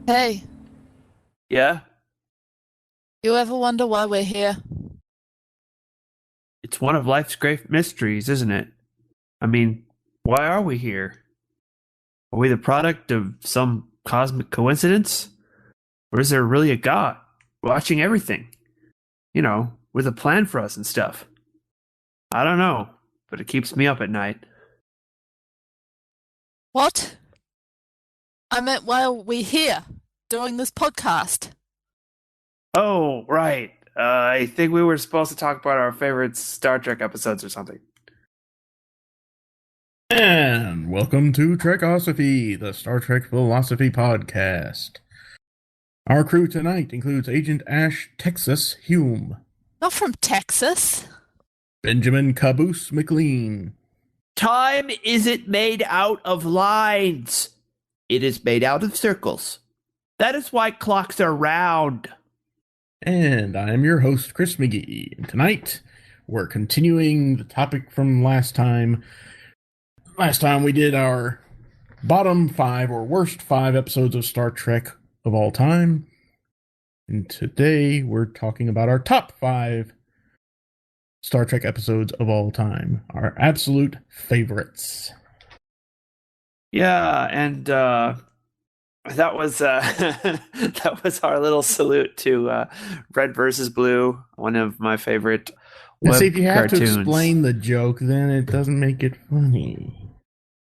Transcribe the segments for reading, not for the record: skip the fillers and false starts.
Hey, Yeah, you ever wonder why we're here? it's one of life's great mysteries, isn't it? I mean, why are we here? Are we the product of some cosmic coincidence? Or is there really a God watching everything? With a plan for us and stuff. I don't know, but it keeps me up at night. What? I meant why are we here doing this podcast? Oh, right. I think we were supposed to talk about our favorite Star Trek episodes or something. And welcome to Trekosophy, the Star Trek Philosophy Podcast. Our crew tonight includes Agent Ash Texas Hume, Not from Texas. Benjamin Caboose McLean, Time isn't made out of lines. It is made out of circles. That is why clocks are round. and I am your host, Chris McGee. And tonight, we're continuing the topic from last time. Last time we did our bottom five or worst five episodes of Star Trek of all time. And today, we're talking about our top five Star Trek episodes of all time, our absolute favorites. Yeah, and that was that was our little salute to Red versus Blue, one of my favorite Now, see, web if you have to cartoons. explain the joke, then it doesn't make it funny.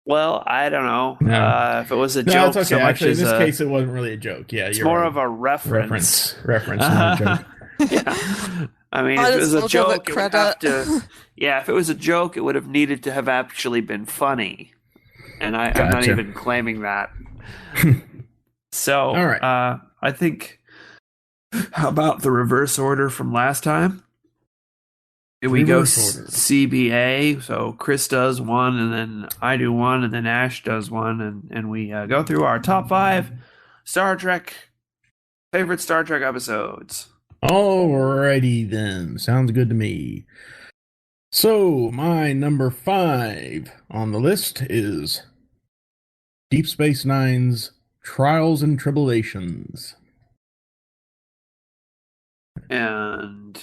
Well, I don't know No, if it was a no, it's joke so okay. much Actually, in as this a. case, it wasn't really a joke. Yeah, It's you're more right. of a reference. Reference, not a joke. Yeah, I mean, I if it was just a will give it joke, it would credit. have to. Yeah, if it was a joke, it would have needed to have actually been funny, and I'm not Gotcha. even claiming that. So, All right. I think. How about the reverse order from last time? We go Reverse order. CBA, so Chris does one, and then I do one, and then Ash does one, and we go through our top five Star Trek favorite Star Trek episodes. Alrighty then. Sounds good to me. So, my number five on the list is Deep Space Nine's Trials and Tribulations. And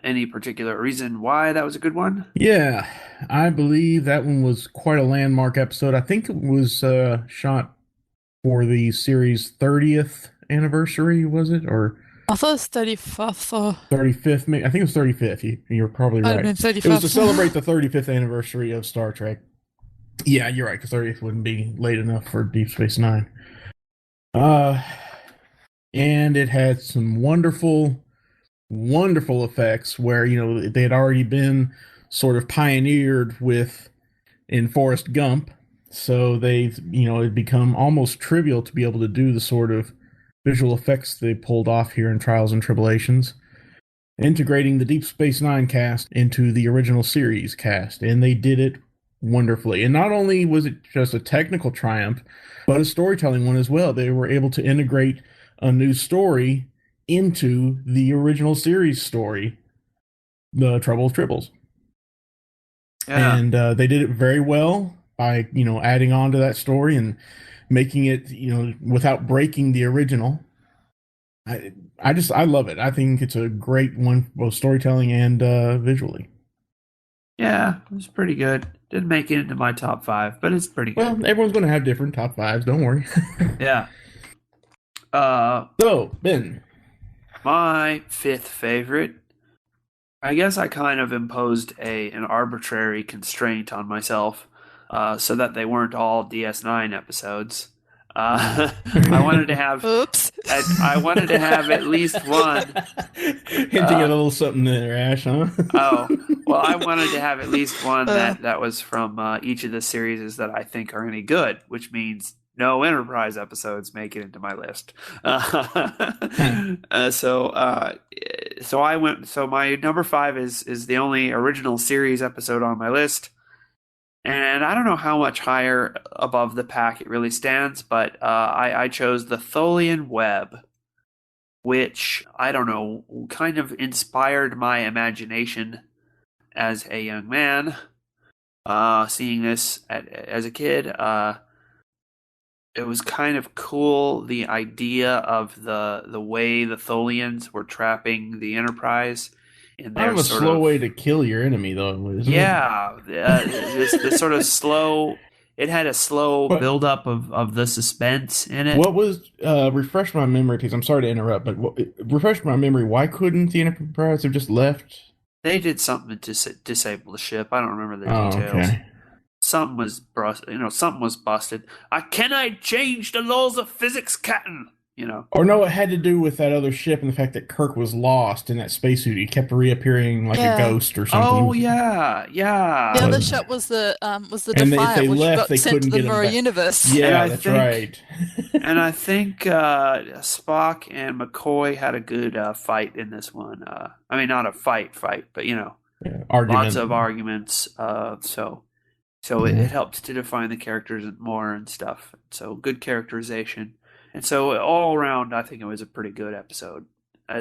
any particular reason why that was a good one? Yeah, I believe that one was quite a landmark episode. I think it was shot for the series' 30th anniversary, was it? Or I thought it was 35th or 35th? I think it was 35th. You're probably might have right. been It was to 35th. celebrate the 35th anniversary of Star Trek. Yeah, you're right, because 30th wouldn't be late enough for Deep Space Nine. Uh, and it had some wonderful effects where, they had already been sort of pioneered with in Forrest Gump. So it'd become almost trivial to be able to do the sort of visual effects they pulled off here in Trials and Tribulations, integrating the Deep Space Nine cast into the original series cast. And they did it wonderfully. And not only was it just a technical triumph, but a storytelling one as well. They were able to integrate a new story into the original series story, The Trouble with Tribbles. Yeah, And they did it very well by adding on to that story and making it without breaking the original. I love it. I think it's a great one, both storytelling and visually. yeah, it was pretty good. Didn't make it into my top five, but it's pretty Well, good. everyone's going to have different top fives. Don't worry. Yeah. Uh, So, Ben. my fifth favorite. I guess I kind of imposed an arbitrary constraint on myself, so that they weren't all DS9 episodes. I wanted to have Oops. I wanted to have at least one. Hinting at Uh, a little something there, Ash, huh? oh, well, I wanted to have at least one Uh, that was from each of the series that I think are any good, which means no Enterprise episodes make it into my list. So I went. So my number five is the only original series episode on my list. And I don't know how much higher above the pack it really stands, but I chose the Tholian Web, which I don't know, kind of inspired my imagination as a young man. Seeing this as a kid, it was kind of cool, the idea of the way the Tholians were trapping the Enterprise in Kind their of a sort slow of, way to kill your enemy, though, isn't it? yeah, this sort of slow. It had a slow But buildup of the suspense in it. what was refresh my memory, please? I'm sorry to interrupt, but refresh my memory. Why couldn't the Enterprise have just left? They did something to disable the ship. I don't remember the Oh, details. okay. Something was something was busted. Can I change the laws of physics, Captain? Or no, it had to do with that other ship and the fact that Kirk was lost in that spacesuit. He kept reappearing like a Yeah. ghost or Oh something. yeah, The yeah. other But ship was the and if Defiant, they which left, got they sent to couldn't the get him mirror back. universe. And Yeah, I that's think right. and I think Spock and McCoy had a good fight in this one. I mean, not a fight, but Yeah, lots argument. of arguments. So it Yeah. helped to define the characters more and stuff. So good characterization, and so all around, I think it was a pretty good episode,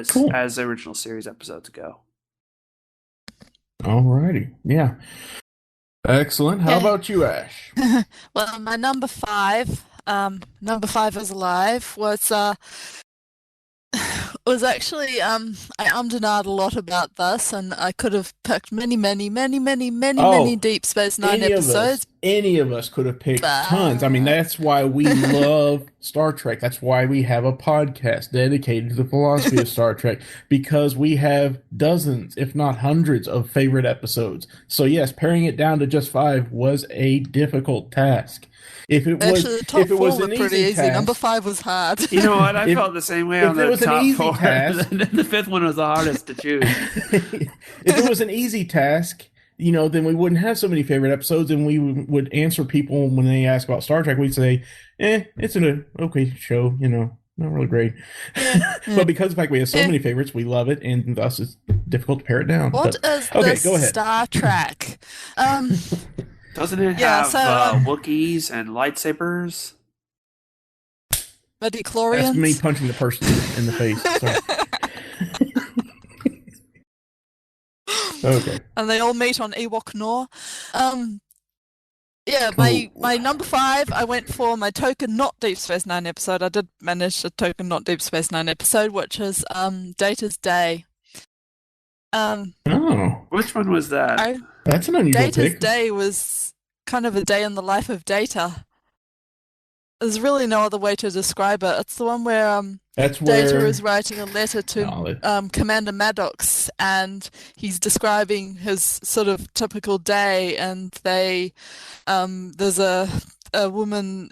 Cool. as the original series episodes go. Alrighty. Yeah. Excellent. How Yeah. about you, Ash? Well, my number five is alive, was actually I ummed and ahed a lot about this, and I could have picked many Oh, Deep Space Nine episodes, any of us could have picked tons. I mean, but that's why we love Star Trek. That's why we have a podcast dedicated to the philosophy of Star Trek, because we have dozens, if not hundreds, of favorite episodes. So yes, paring it down to just five was a difficult task. actually the top If it four was were an pretty easy easy. Number task, five was hard. You know what? I if felt the same way on if it the was an top easy four. task, The fifth one was the hardest to choose. if it was an easy task, then we wouldn't have so many favorite episodes, and we would answer people when they ask about Star Trek. We'd say, it's an okay show, not really great. Yeah, yeah, But because of the fact we have so yeah. many favorites, we love it, and thus it's difficult to pare it down. What But is okay, this go ahead. Star Trek? Um, Doesn't it yeah. have So Wookiees and lightsabers? That's me midichlorians. punching the person in the face. Sorry. Okay. And they all meet on Ewok Nor. Yeah, Cool. my number five, I went for my token not Deep Space Nine episode. I did manage a token not Deep Space Nine episode, which is Data's Day. Oh, Which one was that? that's an unusual Data's pick. Day was kind of a day in the life of Data. There's really no other way to describe it. It's the one where That's Data where is writing a letter to Commander Maddox, and he's describing his sort of typical day, and there's a woman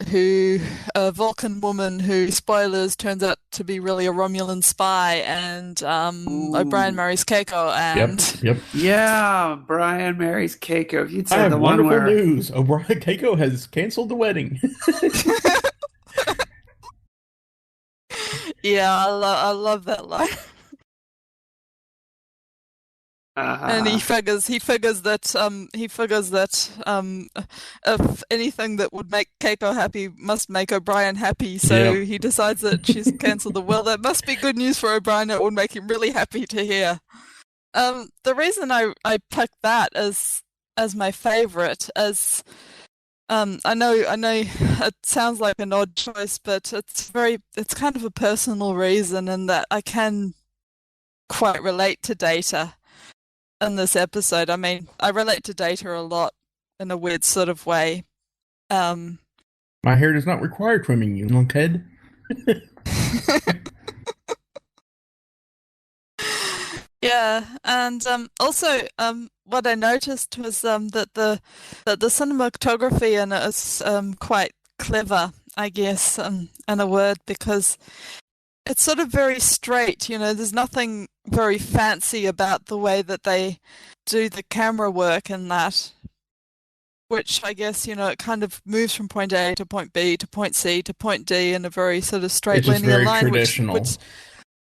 a Vulcan woman who, spoilers, turns out to be really a Romulan spy, and O'Brien Ooh. marries Keiko, and Yep. Yeah, Brian marries Keiko. You'd I said have the one wonderful where news. O'Brien Keiko has canceled the wedding. yeah, I love that line. And he figures that if anything that would make Keiko happy must make O'Brien happy, so Yep. he decides that she's cancelled the will. That must be good news for O'Brien. It would make him really happy to hear. The reason I picked that as my favorite is I know it sounds like an odd choice, but it's kind of a personal reason, in that I can quite relate to Data in this episode. I mean, I relate to Data a lot in a weird sort of way. My hair does not require trimming, you lunkhead. Yeah, and also what I noticed was that the cinematography in it is quite clever, I guess, in a word, because it's sort of very straight. There's nothing very fancy about the way that they do the camera work in that, which I guess, it kind of moves from point A to point B to point C to point D in a very sort of straight It's just linear very line, traditional.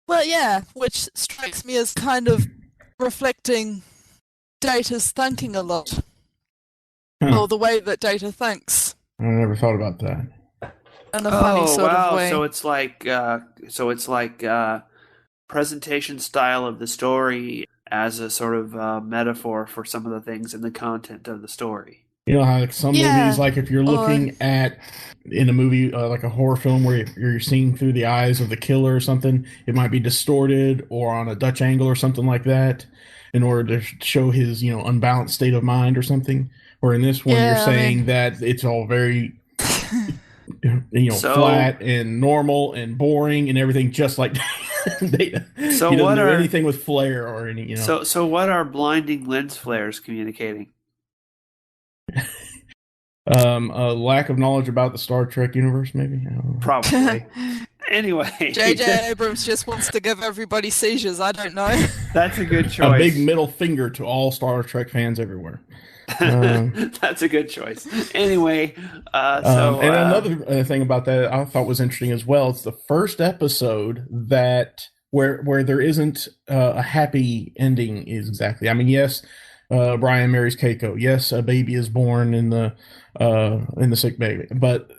well, yeah, which strikes me as kind of reflecting Data's thinking a lot, or the way that Data thinks, I never thought about that. in a funny sort of way. So it's like presentation style of the story as a sort of metaphor for some of the things in the content of the story. You know how like some movies, Yeah. like if you're Or looking at in a movie like a horror film where you're seeing through the eyes of the killer or something, it might be distorted or on a Dutch angle or something like that, in order to show his unbalanced state of mind or something. Or in this one, you're yeah, I saying mean, that it's all very So, flat and normal and boring and everything, just like Data. so He doesn't what do are anything with flair or any. so what are blinding lens flares communicating? A lack of knowledge about the Star Trek universe, maybe. I don't know. Probably. Anyway, J.J. Abrams just wants to give everybody seizures. I don't know. that's a good A big choice. middle finger to all Star Trek fans everywhere. Um, That's a good choice. Anyway, and another thing about that I thought was interesting as well. It's the first episode that where there isn't a happy ending. Is exactly. I mean, yes, Brian marries Keiko. Yes, a baby is born in the sick baby, but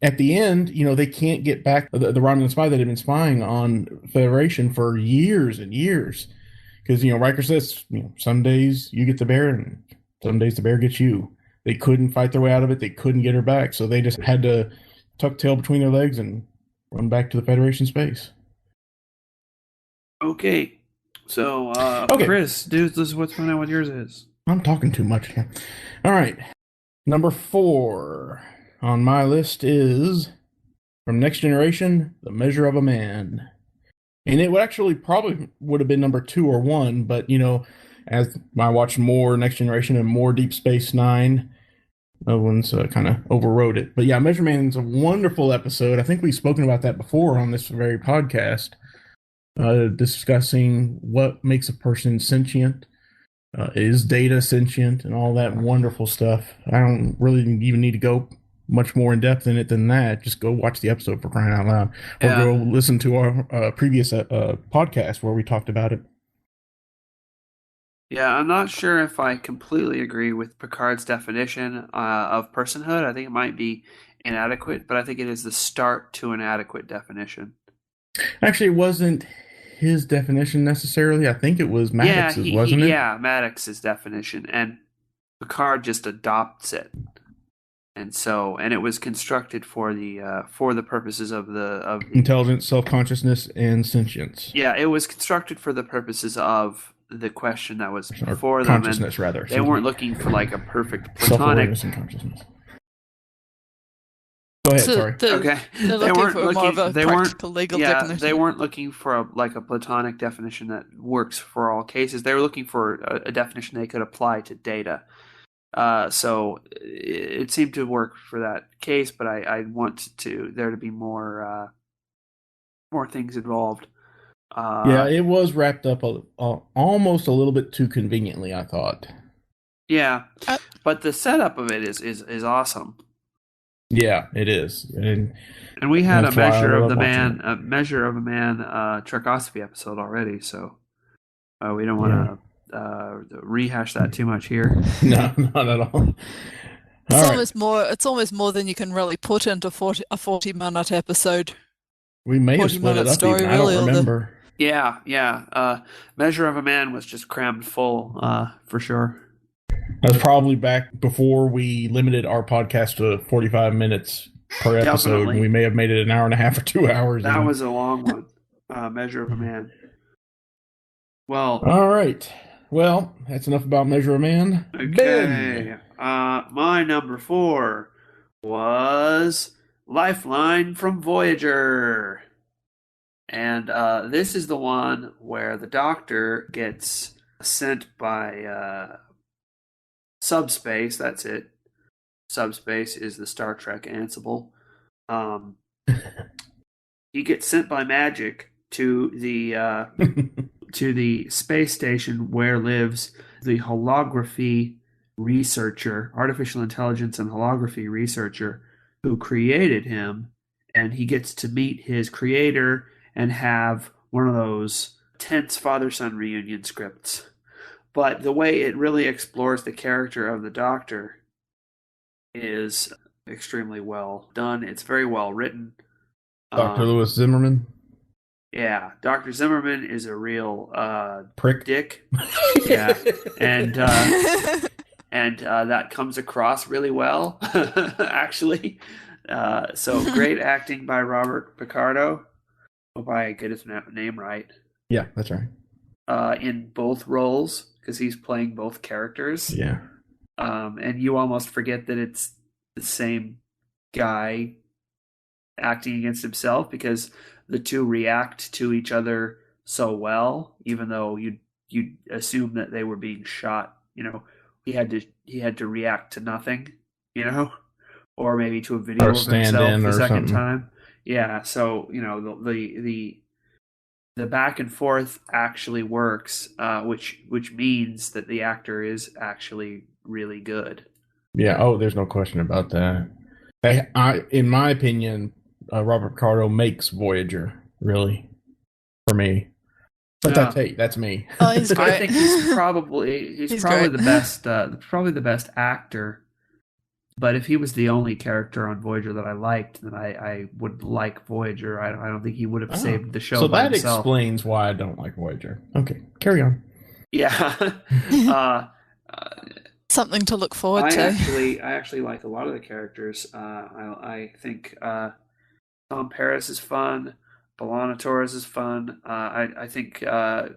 at the end, they can't get back the Romulan spy that had been spying on Federation for years and years. Because Riker says, some days you get the bear, and some days the bear gets you. They couldn't fight their way out of it. They couldn't get her back, so they just had to tuck tail between their legs and run back to the Federation space. okay. So, Okay, Chris, dude, let's find out what yours is. I'm talking too much here. All right, number 4 on my list is from Next Generation, The Measure of a Man. And it would actually probably would have been number 2 or 1, but as I watched more Next Generation and more Deep Space Nine, no one's kind of overrode it. But yeah, Measure Man's a wonderful episode. I think we've spoken about that before on this very podcast, discussing what makes a person sentient. Is Data sentient and all that wonderful stuff. I don't really even need to go much more in depth in it than that. Just go watch the episode, for crying out loud, or Yeah. go listen to our previous podcast where we talked about it. Yeah, I'm not sure if I completely agree with Picard's definition of personhood. I think it might be inadequate, but I think it is the start to an adequate definition. Actually, it wasn't his definition necessarily. I think it was Maddox's, wasn't it? Yeah, Maddox's definition, and Picard just adopts it, and it was constructed for the purposes of the Intelligence, self-consciousness, and sentience. Yeah, it was constructed for the purposes of the question that was Or before them, and consciousness, rather. they weren't looking for like a perfect Self-awareness platonic. and consciousness. Go ahead, sorry. Okay, They're they looking weren't for more of a They weren't. practical legal Yeah, definition. they weren't looking for a platonic definition that works for all cases. They were looking for a definition they could apply to data. So it seemed to work for that case, but I want there to be more things involved. Yeah, it was wrapped up almost a little bit too conveniently, I thought. Yeah, but the setup of it is awesome. Yeah, it is, and we had a that's why I measure of love the watching man, it. a measure of a man, Trekosophy episode already. So we don't want to rehash that too much here. No, not at all. It's almost more than you can really put into a 40-minute episode. We may have split it up. story, Even. I really, don't remember. Yeah. Measure of a Man was just crammed full, for sure. That was probably back before we limited our podcast to 45 minutes per episode. Definitely. We may have made it an hour and a half or 2 hours. That was a long one. Measure of a Man. Well, all right. Well, that's enough about Measure of a Man. okay. Ben. My number 4 was Lifeline from Voyager. And this is the one where the Doctor gets sent by Subspace. That's it. Subspace is the Star Trek Ansible. He gets sent by magic to the to the space station where lives the holography researcher, artificial intelligence and holography researcher who created him, and he gets to meet his creator and have one of those tense father-son reunion scripts. But the way it really explores the character of the Doctor is extremely well done. It's very well written. Dr. Lewis Zimmerman. Yeah, Dr. Zimmerman is a real prick dick. Yeah, and and that comes across really well, actually. So great acting by Robert Picardo. Hope I get his name right. Yeah, that's right. In both roles, because he's playing both characters. Yeah. And you almost forget that it's the same guy acting against himself, because the two react to each other so well, even though you'd assume that they were being shot. He had to react to nothing, or maybe to a video Or of stand himself in the or second something. time. Yeah, so the back and forth actually works, which means that the actor is actually really good. Yeah. Oh, there's no question about that. In my opinion, Robert Picardo makes Voyager, really, for me. But that's me. Oh, he's great. I think he's probably great. the best actor. But if he was the only character on Voyager that I liked, then I would like Voyager. I don't think he would have saved the show. So by that himself. explains why I don't like Voyager. Okay, carry on. Yeah. Something to look forward to. I actually like a lot of the characters. I think Tom Paris is fun. B'Elanna Torres is fun. I think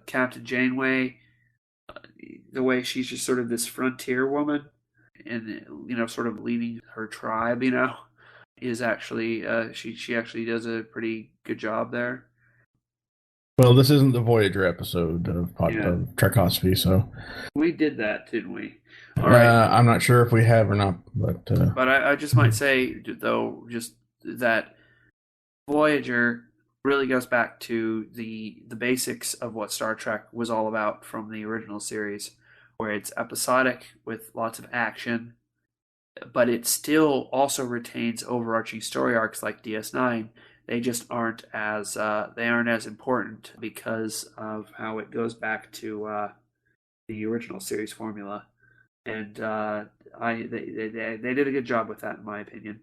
Captain Janeway, the way she's just sort of this frontier woman, and sort of leading her tribe, is actually she actually does a pretty good job there. Well, this isn't the Voyager episode of Trekosophy, so we did that, didn't we? All right. I'm not sure if we have or not, but I just might say though, just that Voyager really goes back to the basics of what Star Trek was all about from the original series, where it's episodic with lots of action, but it still also retains overarching story arcs like DS9. They just aren't as important because of how it goes back to the original series formula, and they did a good job with that, in my opinion.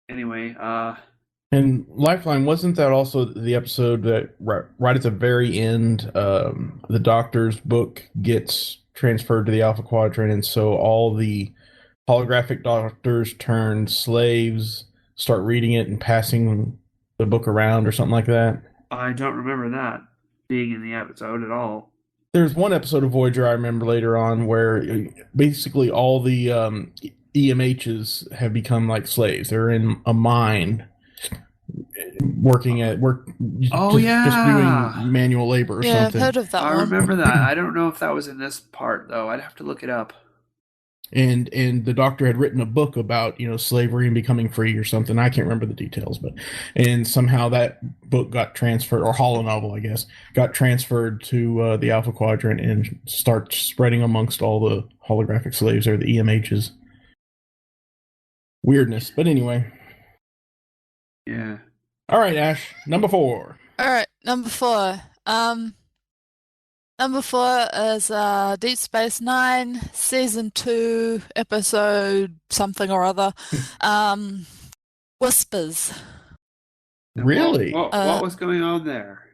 Anyway, and Lifeline, wasn't that also the episode that right at the very end, the Doctor's book gets transferred to the Alpha Quadrant, and so all the holographic doctors turned slaves, start reading it and passing the book around or something like that? I don't remember that being in the episode at all. There's one episode of Voyager I remember later on where basically all the EMHs have become like slaves. They're in a mine working at work. Just doing manual labor or something. I've heard of that one. I remember that. I don't know if that was in this part though. I'd have to look it up. And the Doctor had written a book about slavery and becoming free or something. I can't remember the details, and somehow that book got transferred, or holonovel, I guess, got transferred to the Alpha Quadrant and starts spreading amongst all the holographic slaves, or the EMHs. Weirdness, but anyway. Yeah. All right, Ash, number 4. All right, number 4. Number 4 is Deep Space Nine, Season 2, Episode something or other, Whispers. Really? What was going on there?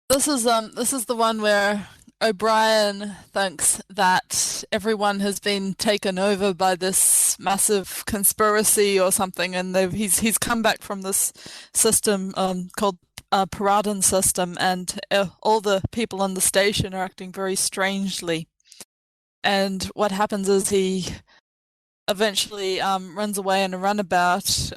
This is the one where O'Brien thinks that everyone has been taken over by this massive conspiracy or something, and he's come back from this system called Paradan system, and all the people on the station are acting very strangely. And what happens is he eventually runs away in a runabout,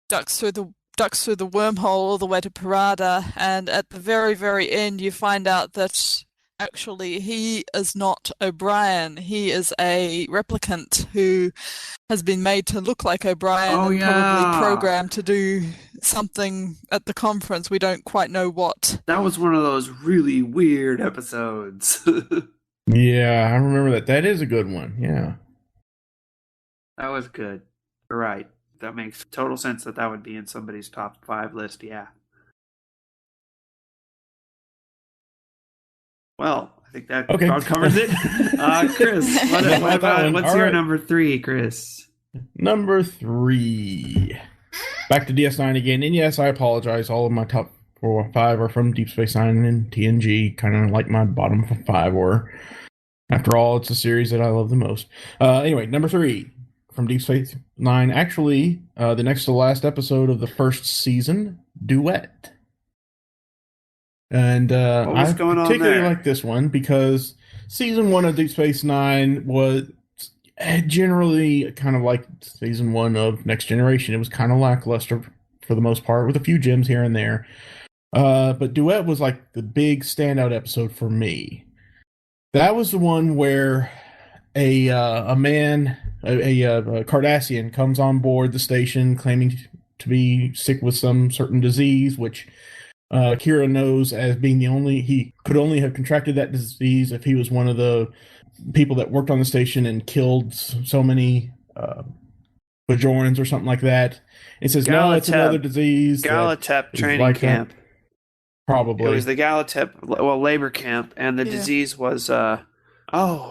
ducks through the wormhole all the way to Parada, and at the very, very end you find out that actually he is not O'Brien. He is a replicant who has been made to look like O'Brien and probably programmed to do something at the conference. We don't quite know what. That was one of those really weird episodes. Yeah, I remember that. That is a good one. Yeah. That was good. You're right. That makes total sense that would be in somebody's top 5 list, yeah. Well, I think that about covers it. Chris, what's your number 3, Chris? Number 3. Back to DS9 again. And yes, I apologize. All of my top 4 or 5 are from Deep Space Nine and TNG, kind of like my bottom 5 were. After all, it's a series that I love the most. Anyway, number 3 from Deep Space Nine. Actually, the next to last episode of the first season, Duet. And What was I going on particularly there? like this one because season 1 of Deep Space Nine was generally kind of like season 1 of Next Generation. It was kind of lackluster for the most part, with a few gems here and there. But Duet was like the big standout episode for me. That was the one where a man, a Cardassian, comes on board the station claiming to be sick with some certain disease, which Kira knows as being he could only have contracted that disease if he was one of the people that worked on the station and killed so many Bajorans or something like that. It says, no, it's another disease that Galatep is training like camp. that. It Probably. was the Galatep, labor camp, and the disease was, You're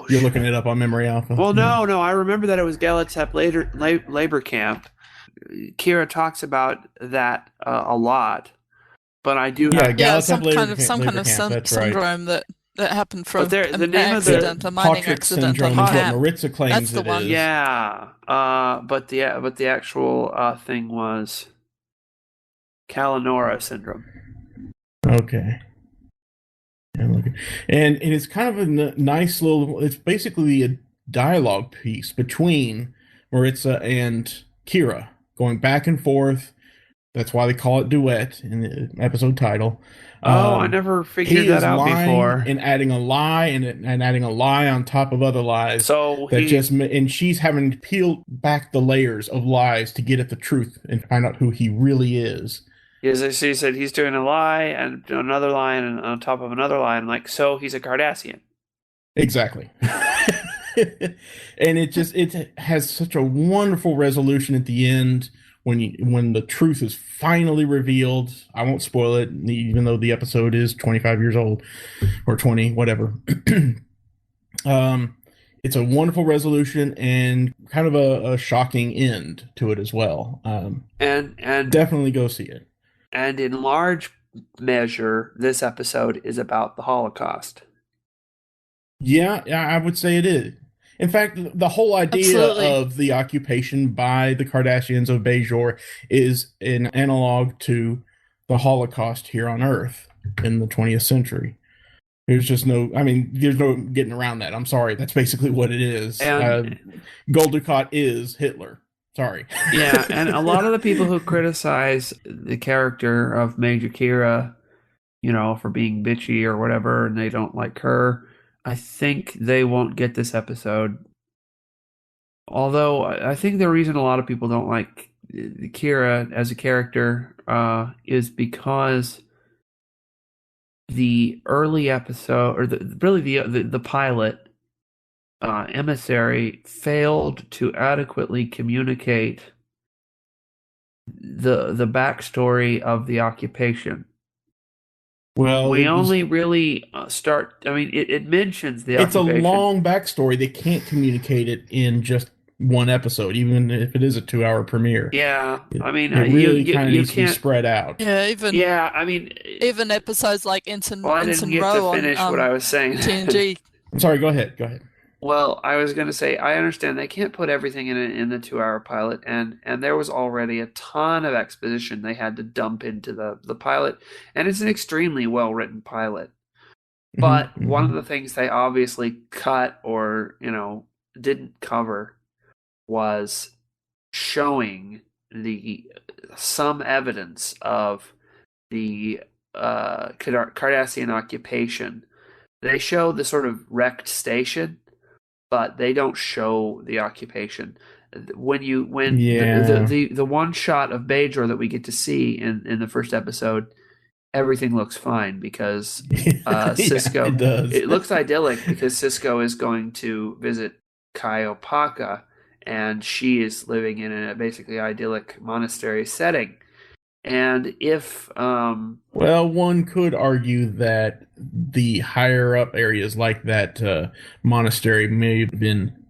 shit. looking it up on Memory Alpha. Well, no, I remember that it was Galatep labor camp. Kira talks about that a lot, but I do have... Yeah, Galatep some kind of that's syndrome right. that happened from the an name of the accident, a mining Potrick accident syndrome on is what camp. Maritza claims That's the it one. is. Yeah, but the actual thing was Kalanora syndrome. Okay. And it's kind of a nice little. It's basically a dialogue piece between Maritza and Kira, going back and forth. That's why they call it Duet in the episode title. I never figured that out before. And adding a lie and adding a lie on top of other lies. So and she's having to peel back the layers of lies to get at the truth and find out who he really is. Yes, so he said he's doing a lie and another lie and on top of another lie. I'm like, so he's a Cardassian. Exactly. And it has such a wonderful resolution at the end when the truth is finally revealed. I won't spoil it, even though the episode is 25 years old or 20, whatever. It's a wonderful resolution and kind of a shocking end to it as well. And definitely go see it. And in large measure, this episode is about the Holocaust. Yeah, I would say it is. In fact, the whole idea of the occupation by the Cardassians of Bajor is an analog to the Holocaust here on Earth in the 20th century. There's no getting around that. I'm sorry. That's basically what it is. Gul Dukat is Hitler. Sorry. Yeah, and a lot of the people who criticize the character of Major Kira, for being bitchy or whatever, and they don't like her, I think they won't get this episode. Although I think the reason a lot of people don't like Kira as a character is because the early episode, or the pilot, Emissary, failed to adequately communicate the backstory of the occupation. Well, we only really start. I mean, it mentions the occupation. It's a long backstory. They can't communicate it in just one episode, even if it is a 2-hour premiere. Yeah, I mean, it really kind of needs to be spread out. Yeah, I mean, even episodes like Ensign I didn't get Row to finish what I was saying. TNG. I'm sorry. Go ahead. Well, I was going to say, I understand they can't put everything in the 2-hour pilot, and there was already a ton of exposition they had to dump into the pilot, and it's an extremely well-written pilot. But one of the things they obviously cut or, didn't cover was showing some evidence of the Cardassian occupation. They show the sort of wrecked station, but they don't show the occupation. The one shot of Bajor that we get to see in the first episode, everything looks fine because Sisko. It does. It looks idyllic because Sisko is going to visit Kaiopaka, and she is living in a basically idyllic monastery setting. And if one could argue that the higher up areas like that monastery may have been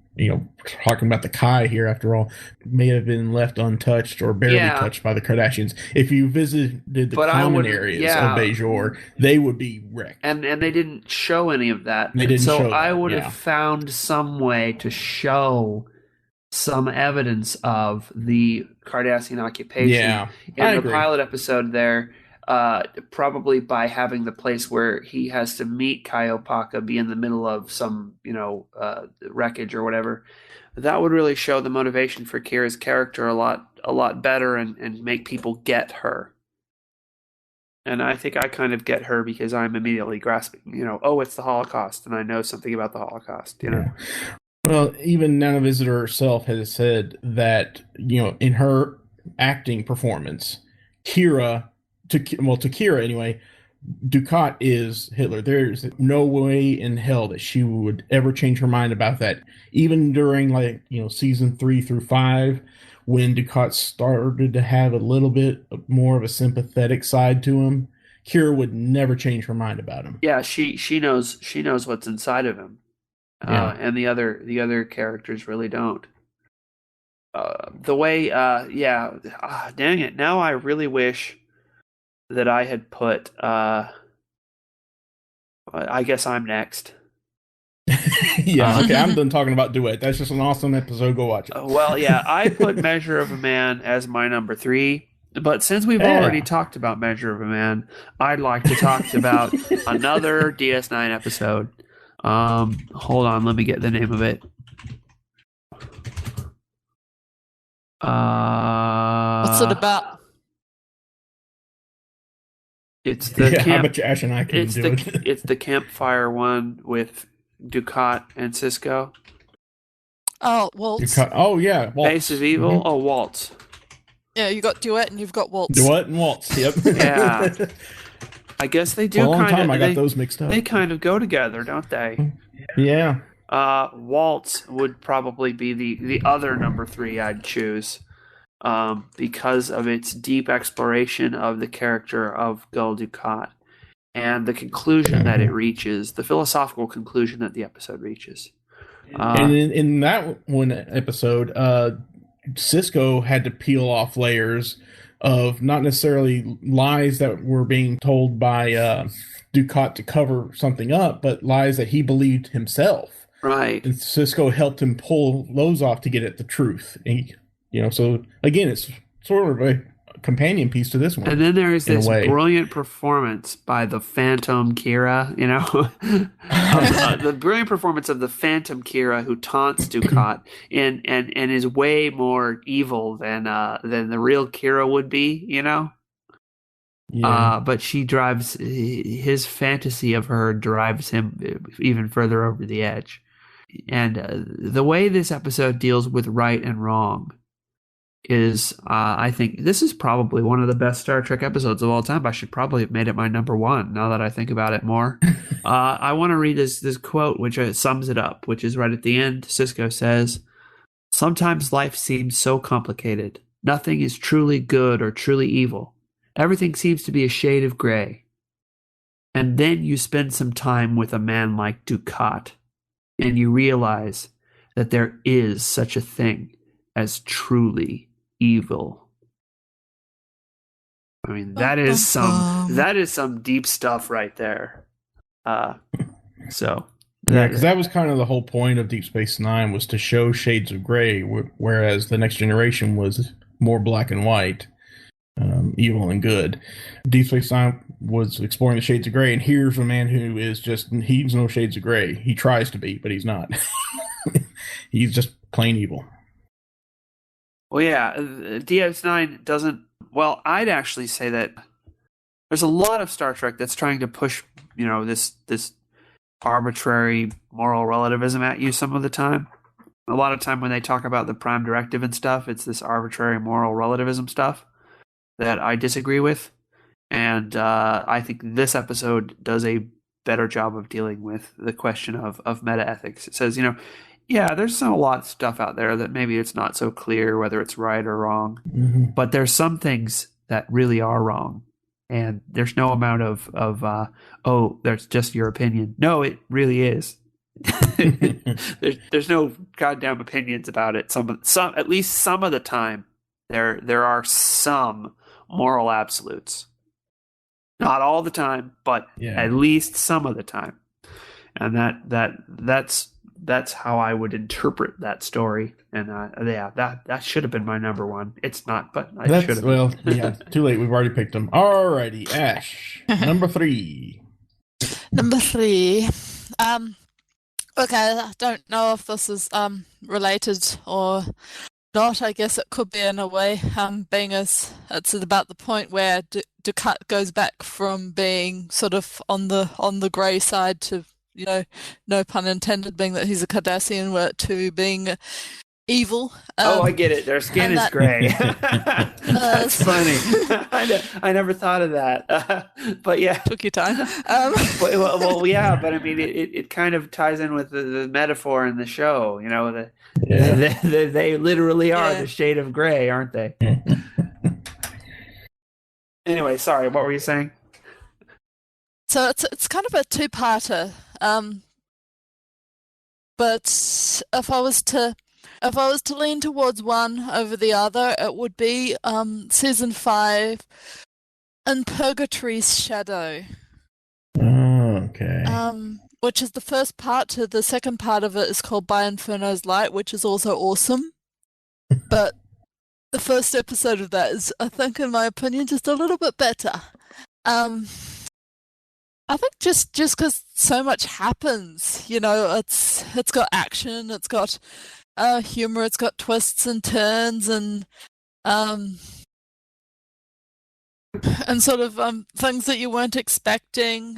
talking about the Kai here, after all, may have been left untouched or barely Yeah, touched by the Kardashians. If you visited the but I common wouldn't. areas of Yeah, Bajor, they would be wrecked. and they didn't show any of that, They and didn't so show I that. would have Yeah. found some way to show some evidence of the Cardassian occupation Yeah. in I the agree. pilot episode there, probably by having the place where he has to meet Kaiopaka be in the middle of some, wreckage or whatever. That would really show the motivation for Kira's character a lot better and make people get her. And I think I kind of get her because I'm immediately grasping, oh, it's the Holocaust, and I know something about the Holocaust. Yeah. Well, even Nana Visitor herself has said that, in her acting performance, to Kira anyway, Dukat is Hitler. There's no way in hell that she would ever change her mind about that. Even during, season 3 through 5, when Dukat started to have a little bit more of a sympathetic side to him, Kira would never change her mind about him. Yeah, she knows what's inside of him. Yeah. And the other characters really don't. The way, dang it! Now I really wish that I had put. I guess I'm next. Yeah, okay, I'm done talking about Duet. That's just an awesome episode. Go watch it. Well, yeah, I put Measure of a Man as my number 3. But since we've already talked about Measure of a Man, I'd like to talk about another DS9 episode. Hold on, let me get the name of it. What's it about? It's the camp. How about Ash and I can do it? It's the campfire one with Dukat and Cisco. Oh, Waltz. Oh yeah, Waltz. Face of Evil. Mm-hmm. Oh, Waltz. Yeah, you got Duet and you've got Waltz. Duet and Waltz. Yep. Yeah. I guess they do. For a long time, I got those mixed up. They kind of go together, don't they? Yeah. Waltz would probably be the other number 3 I'd choose, because of its deep exploration of the character of Gul Dukat and the conclusion that it reaches, the philosophical conclusion that the episode reaches. And in that one episode, Cisco had to peel off layers of not necessarily lies that were being told by Dukat to cover something up, but lies that he believed himself. Right. And Cisco helped him pull those off to get at the truth. And, so again, it's sort of a companion piece to this one. And then there is this brilliant performance by the Phantom Kira, the brilliant performance of the Phantom Kira who taunts Dukat and is way more evil than the real Kira would be, Yeah. But she drives his fantasy of her drives him even further over the edge. And the way this episode deals with right and wrong is, I think this is probably one of the best Star Trek episodes of all time. I should probably have made it my number 1 now that I think about it more. I want to read this quote, which sums it up, which is right at the end. Cisco says, "Sometimes life seems so complicated. Nothing is truly good or truly evil. Everything seems to be a shade of gray. And then you spend some time with a man like Dukat, and you realize that there is such a thing as truly evil." I mean, that is some deep stuff right there. Because that was kind of the whole point of Deep Space Nine, was to show shades of gray, whereas the Next Generation was more black and white, evil and good. Deep Space Nine was exploring the shades of gray, and here's a man who is he's no shades of gray. He tries to be, but he's not. He's just plain evil. Well, yeah, DS9 doesn't. Well, I'd actually say that there's a lot of Star Trek that's trying to push, this arbitrary moral relativism at you some of the time. A lot of time when they talk about the Prime Directive and stuff, it's this arbitrary moral relativism stuff that I disagree with. And I think this episode does a better job of dealing with the question of meta-ethics. It says, there's a lot of stuff out there that maybe it's not so clear whether it's right or wrong. Mm-hmm. But there's some things that really are wrong. And there's no amount of that's just your opinion. No, it really is. there's no goddamn opinions about it. At least some of the time, there are some moral absolutes. Not all the time, but at least some of the time. And that's how I would interpret that story. And that should have been my number one. It's not, but I should have. Well, yeah, too late. We've already picked them. Alrighty, Ash, number 3. Number 3. Okay, I don't know if this is related or not. I guess it could be in a way, being as it's about the point where Ducat goes back from being sort of on the grey side to, no pun intended, being that he's a Cardassian, to being evil. I get it. Their skin is gray. That's funny. I never thought of that. But yeah, took your time. Well, yeah, but I mean, it kind of ties in with the metaphor in the show. They literally are the shade of gray, aren't they? Anyway, sorry. What were you saying? So it's kind of a two-parter. But if I was to lean towards one over the other, it would be season 5, In Purgatory's Shadow. Okay. Which is the first part. To the second part of it is called By Inferno's Light, which is also awesome. But the first episode of that is, I think, in my opinion, just a little bit better. I think just because so much happens, it's got action, it's got humor, it's got twists and turns, and sort of things that you weren't expecting,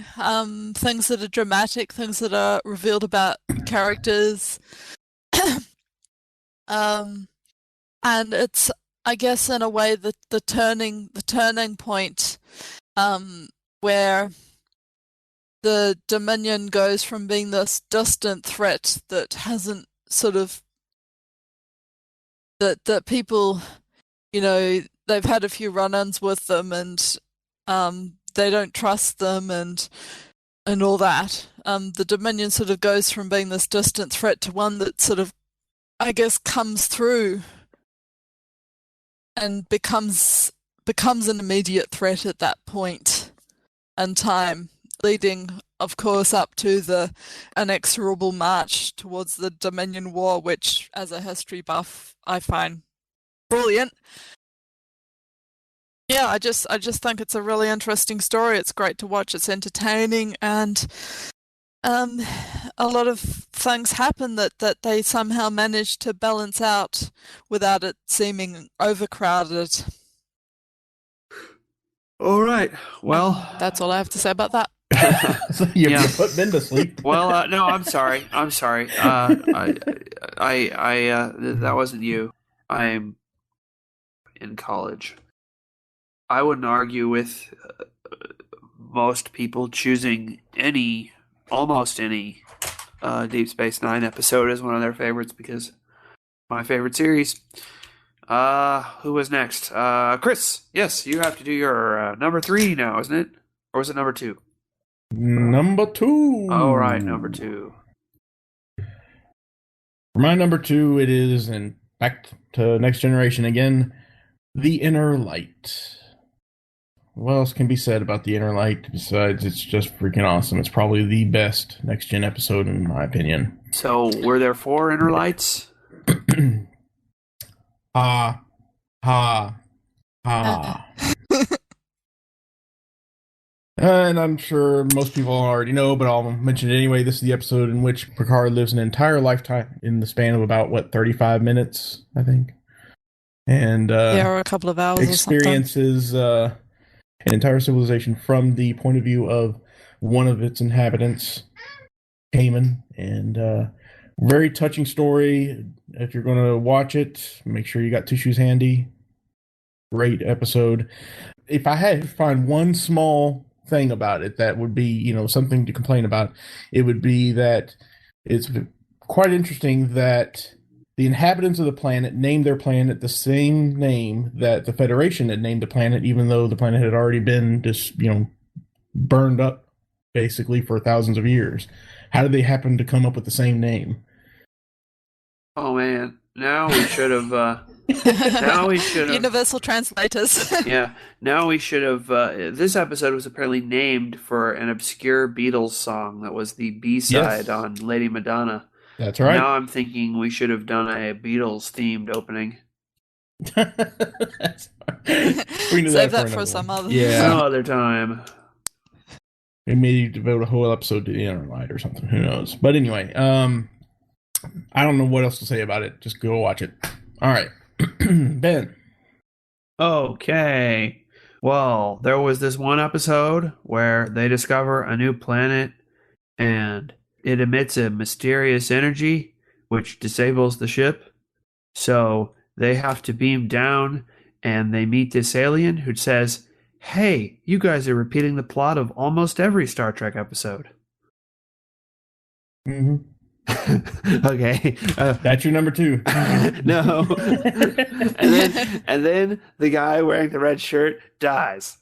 things that are dramatic, things that are revealed about characters, and it's, I guess, in a way, the turning point, where the Dominion goes from being this distant threat that hasn't sort of that people, they've had a few run-ins with them, and they don't trust them, and all that. The Dominion sort of goes from being this distant threat to one that sort of, I guess, comes through and becomes an immediate threat at that point in time, leading, of course, up to the inexorable march towards the Dominion War, which, as a history buff, I find brilliant. Yeah, I just think it's a really interesting story. It's great to watch. It's entertaining, and a lot of things happen that they somehow manage to balance out without it seeming overcrowded. All right. Well, that's all I have to say about that. You put Ben to sleep. Well, no, I'm sorry. That wasn't you. I'm in college. I wouldn't argue with most people choosing almost any Deep Space Nine episode as one of their favorites, because my favorite series. Who was next? Chris. Yes, you have to do your number 3 now, isn't it? Or was it number 2? Number 2. All right, number 2. For my number 2, it is, and back to Next Generation again, The Inner Light. What else can be said about The Inner Light besides it's just freaking awesome? It's probably the best Next Gen episode in my opinion. So, were there 4 Inner Lights? Ha, ha, ha. And I'm sure most people already know, but I'll mention it anyway. This is the episode in which Picard lives an entire lifetime in the span of about, 35 minutes, I think. And or a couple of hours experiences an entire civilization from the point of view of one of its inhabitants, Kamen. And very touching story. If you're going to watch it, make sure you got tissues handy. Great episode. If I had to find one small thing about it that would be, something to complain about, it would be that it's quite interesting that the inhabitants of the planet named their planet the same name that the Federation had named the planet, even though the planet had already been just, burned up basically for thousands of years. How did they happen to come up with the same name? Oh man, now we should have. Now we should have. Universal translators. Yeah, now we should have. This episode was apparently named for an obscure Beatles song that was the B-side Yes, on Lady Madonna. that's And right. now I'm thinking we should have done a Beatles themed opening. We knew Save that that for another some one. other. Yeah, Some other time. we may devote a whole episode to the Interlight or something. Who knows? But anyway, I don't know what else to say about it. Just go watch it. All right, Ben. Okay. Well, there was this one episode where they discover a new planet and it emits a mysterious energy which disables the ship. So they have to beam down and they meet this alien who says, "Hey, you guys are repeating the plot of almost every Star Trek episode." Mm-hmm. Okay. That's your number 2. No. and then the guy wearing the red shirt dies.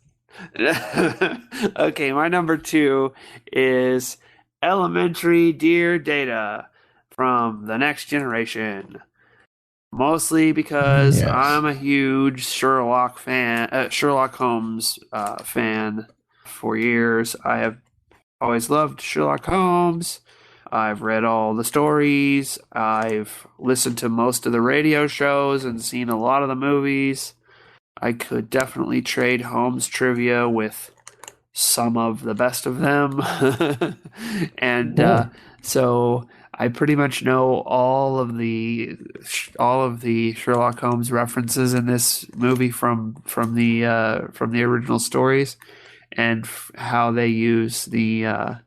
Okay, my number 2 is Elementary Dear Data from The Next Generation. Mostly because Yes. I'm a huge Sherlock Holmes fan. For years, I have always loved Sherlock Holmes. I've read all the stories. I've listened to most of the radio shows and seen a lot of the movies. I could definitely trade Holmes trivia with some of the best of them. And so I pretty much know all of the Sherlock Holmes references in this movie from the original stories, and how they use the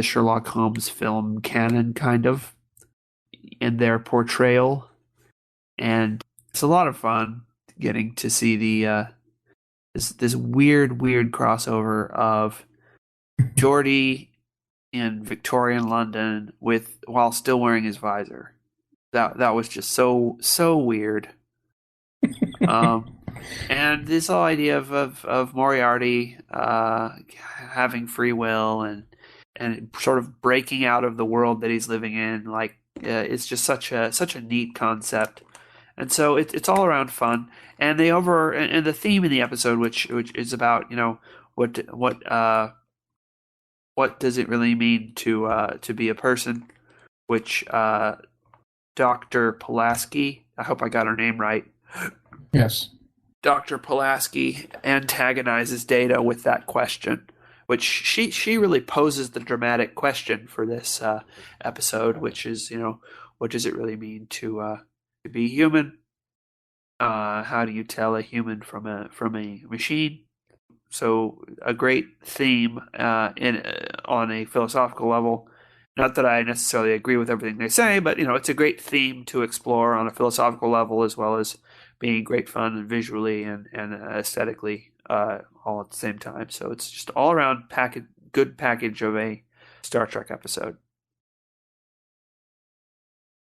Sherlock Holmes film canon kind of in their portrayal. And it's a lot of fun getting to see the this weird crossover of Geordie in Victorian London while still wearing his visor. That was just so weird. And this whole idea of Moriarty having free will and sort of breaking out of the world that he's living in, like it's just such a neat concept. And so it's all around fun. And and the theme in the episode, which is about, you know, what does it really mean to be a person, which Dr. Pulaski, I hope I got her name right. Yes. Dr. Pulaski antagonizes Data with that question, which she really poses the dramatic question for this episode, which is, you know, what does it really mean to be human? How do you tell a human from a machine? So a great theme on a philosophical level. Not that I necessarily agree with everything they say, but you know, it's a great theme to explore on a philosophical level, as well as being great fun and visually and aesthetically all at the same time. So it's just all around good package of a Star Trek episode.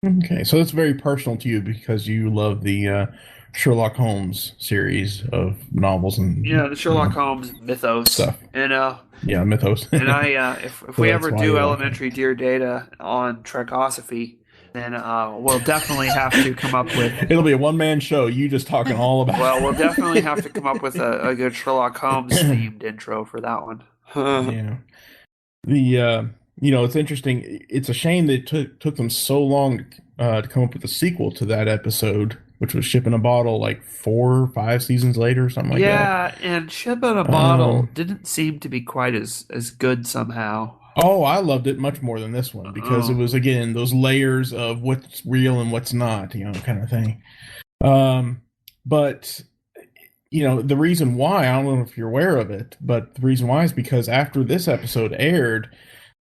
Okay, so that's very personal to you because you love the Sherlock Holmes series of novels and The Sherlock Holmes mythos stuff. And yeah, mythos. and I if So we that's ever why do you like Elementary Dear Data on Trekosophy, then we'll definitely have to come up with. It'll be a one-man show. You just talking all about. Well, we'll definitely have to come up with a good Sherlock Holmes themed intro for that one. Yeah. The it's interesting. It's a shame that it took them so long to come up with a sequel to that episode, which was Ship in a Bottle, like 4 or 5 seasons later, or something like that. Yeah, and Ship in a Bottle didn't seem to be quite as good somehow. Oh, I loved it much more than this one because it was, again, those layers of what's real and what's not, kind of thing. But the reason why, I don't know if you're aware of it, but the reason why is because after this episode aired,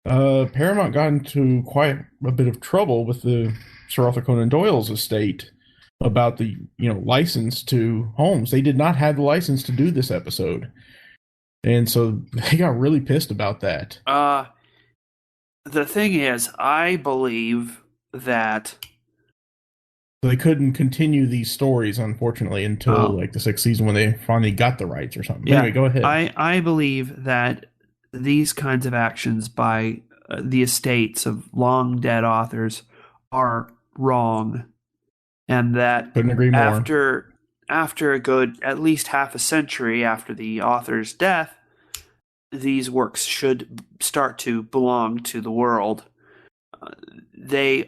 Paramount got into quite a bit of trouble with the Sir Arthur Conan Doyle's estate about the license to Holmes. They did not have the license to do this episode, and so they got really pissed about that. The thing is, I believe that they couldn't continue these stories, unfortunately, until like the 6th season when they finally got the rights or something. Yeah, anyway, go ahead. I believe that these kinds of actions by the estates of long dead authors are wrong, and that Couldn't agree more. after a good at least half a century after the author's death, these works should start to belong to the world. They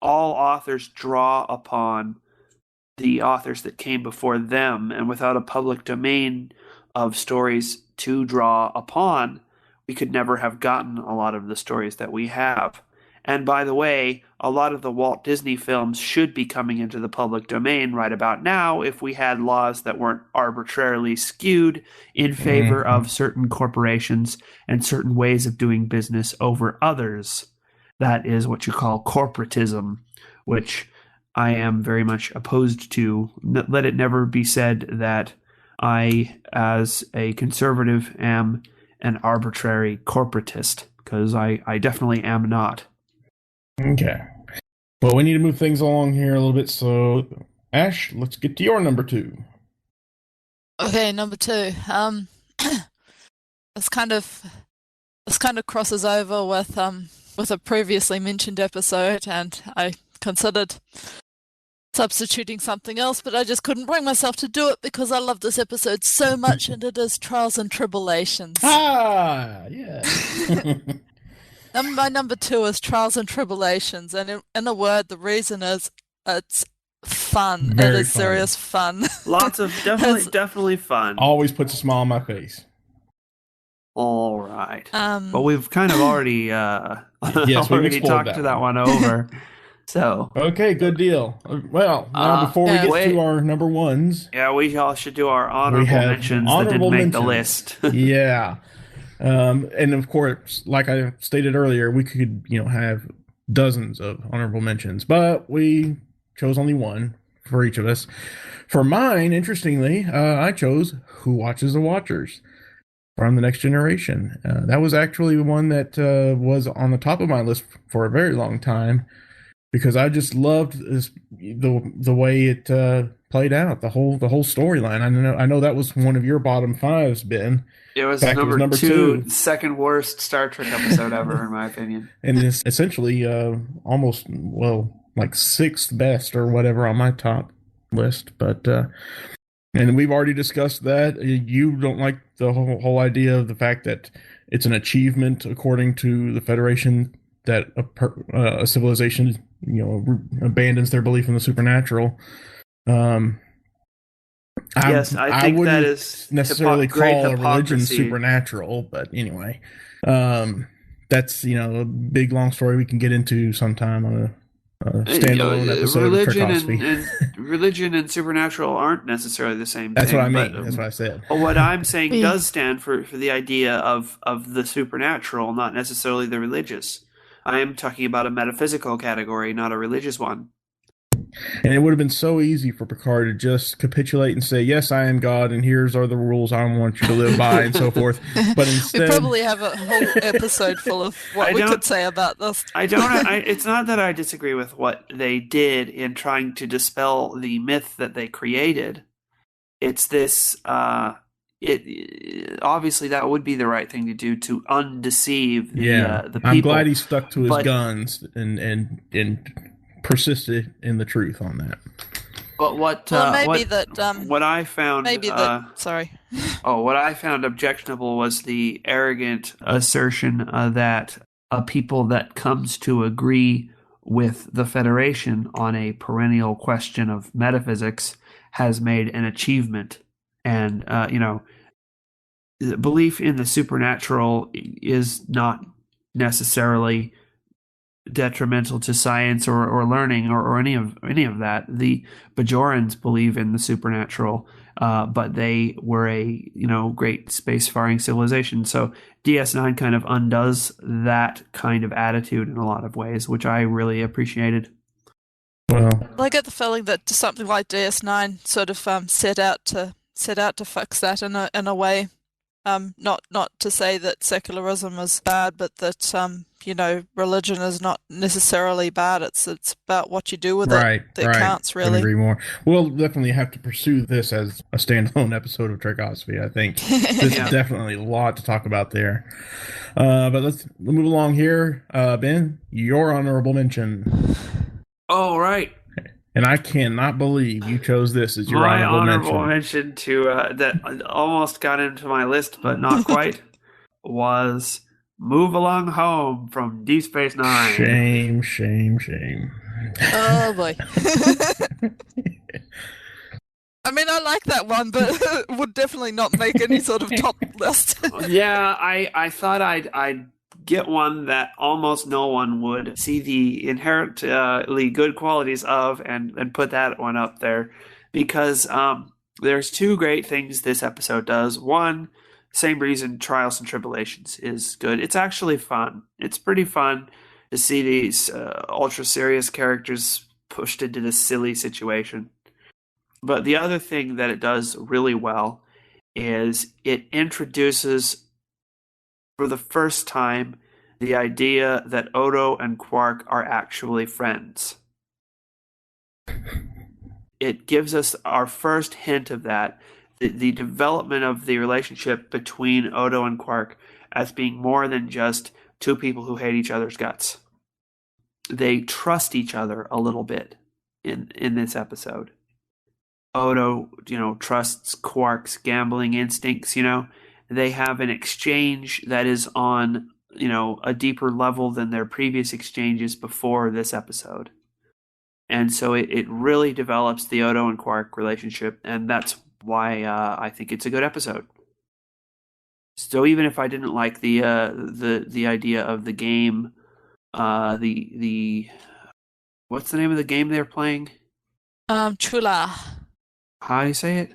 all authors draw upon the authors that came before them, and without a public domain of stories to draw upon, we could never have gotten a lot of the stories that we have. And by the way, a lot of the Walt Disney films should be coming into the public domain right about now if we had laws that weren't arbitrarily skewed in favor of certain corporations and certain ways of doing business over others. That is what you call corporatism, which I am very much opposed to. Let it never be said that I, as a conservative, am an arbitrary corporatist, because I definitely am not. Okay. Well, we need to move things along here a little bit. So, Ash, let's get to your number 2. Okay, number 2. This kind of crosses over with a previously mentioned episode, and I considered substituting something else, but I just couldn't bring myself to do it because I love this episode so much, and it is Trials and Tribulations. Ah, yeah. My number 2 is Trials and Tribulations, and in a word, the reason is it's fun. Very it is fun. serious fun. Lots of definitely fun. Always puts a smile on my face. All right. But we've kind of already already talked that one over. So okay, good deal. Well, now before we get to our number 1s, yeah, we all should do our honorable mentions that didn't make the list. Yeah. And of course, like I stated earlier, we could, have dozens of honorable mentions, but we chose only one for each of us. For mine, interestingly, I chose Who Watches the Watchers from The Next Generation. That was actually the one that was on the top of my list for a very long time because I just loved the way it played out, the whole storyline. I know that was one of your bottom 5s, Ben. It was number two, second worst Star Trek episode ever, in my opinion. And it's essentially almost, like 6th best or whatever on my top list. But and we've already discussed that. You don't like the whole idea of the fact that it's an achievement, according to the Federation, that a civilization, abandons their belief in the supernatural. Yes, I think that is necessarily call a religion supernatural, but anyway, that's a big long story we can get into sometime on a standalone episode of Trekosophy. Religion and supernatural aren't necessarily the same thing. That's what I mean. That's what I said. But what I'm saying does stand for the idea of the supernatural, not necessarily the religious. I am talking about a metaphysical category, not a religious one. And it would have been so easy for Picard to just capitulate and say, "Yes, I am God, and here's are the rules I want you to live by," and so forth. But instead, we probably have a whole episode full of what we could say about this. It's not that I disagree with what they did in trying to dispel the myth that they created. It's this. Obviously that would be the right thing to do to undeceive the people. I'm glad he stuck to his guns and persisted in the truth on that. But what I found what I found objectionable was the arrogant assertion that a people that comes to agree with the Federation on a perennial question of metaphysics has made an achievement. And belief in the supernatural is not necessarily detrimental to science or learning or any of that. The Bajorans believe in the supernatural, but they were a great spacefaring civilization. So DS9 kind of undoes that kind of attitude in a lot of ways, which I really appreciated. Well, I get the feeling that something like DS9 sort of set out to fix that in a way. Not to say that secularism is bad, but that religion is not necessarily bad. It's about what you do with it Right, that right. counts, Couldn't really. agree more. We'll definitely have to pursue this as a standalone episode of Trekosophy. I think this is Yeah. definitely a lot to talk about there. But let's move along here. Ben, your honorable mention. Oh, right. And I cannot believe you chose this as your My honorable honorable mention. mention to that almost got into my list, but not quite, was Move Along Home from Deep Space Nine. Shame, shame, shame. Oh boy. I mean, I like that one, but it would definitely not make any sort of top list. Yeah, I thought I'd get one that almost no one would see the inherently good qualities of, and put that one up there, because there's two great things this episode does. One, same reason Trials and Tribulations is good. It's actually fun. It's pretty fun to see these ultra serious characters pushed into this silly situation. But the other thing that it does really well is it introduces, for the first time, the idea that Odo and Quark are actually friends. It gives us our first hint of that, the development of the relationship between Odo and Quark as being more than just two people who hate each other's guts. They trust each other a little bit in this episode. Odo, trusts Quark's gambling instincts, They have an exchange that is on, a deeper level than their previous exchanges before this episode. And so it really develops the Odo and Quark relationship, and that's why I think it's a good episode. So even if I didn't like the idea of the game, the what's the name of the game they're playing? Chula. How do you say it?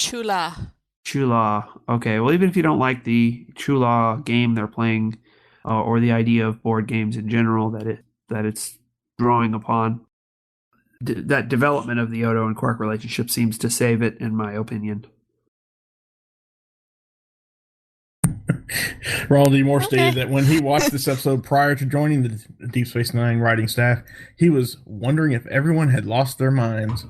Chula. Chula. Okay, well, even if you don't like the Chula game they're playing, or the idea of board games in general that it's drawing upon, that development of the Odo and Quark relationship seems to save it, in my opinion. Ronald D. Moore stated that when he watched this episode prior to joining the Deep Space Nine writing staff, he was wondering if everyone had lost their minds.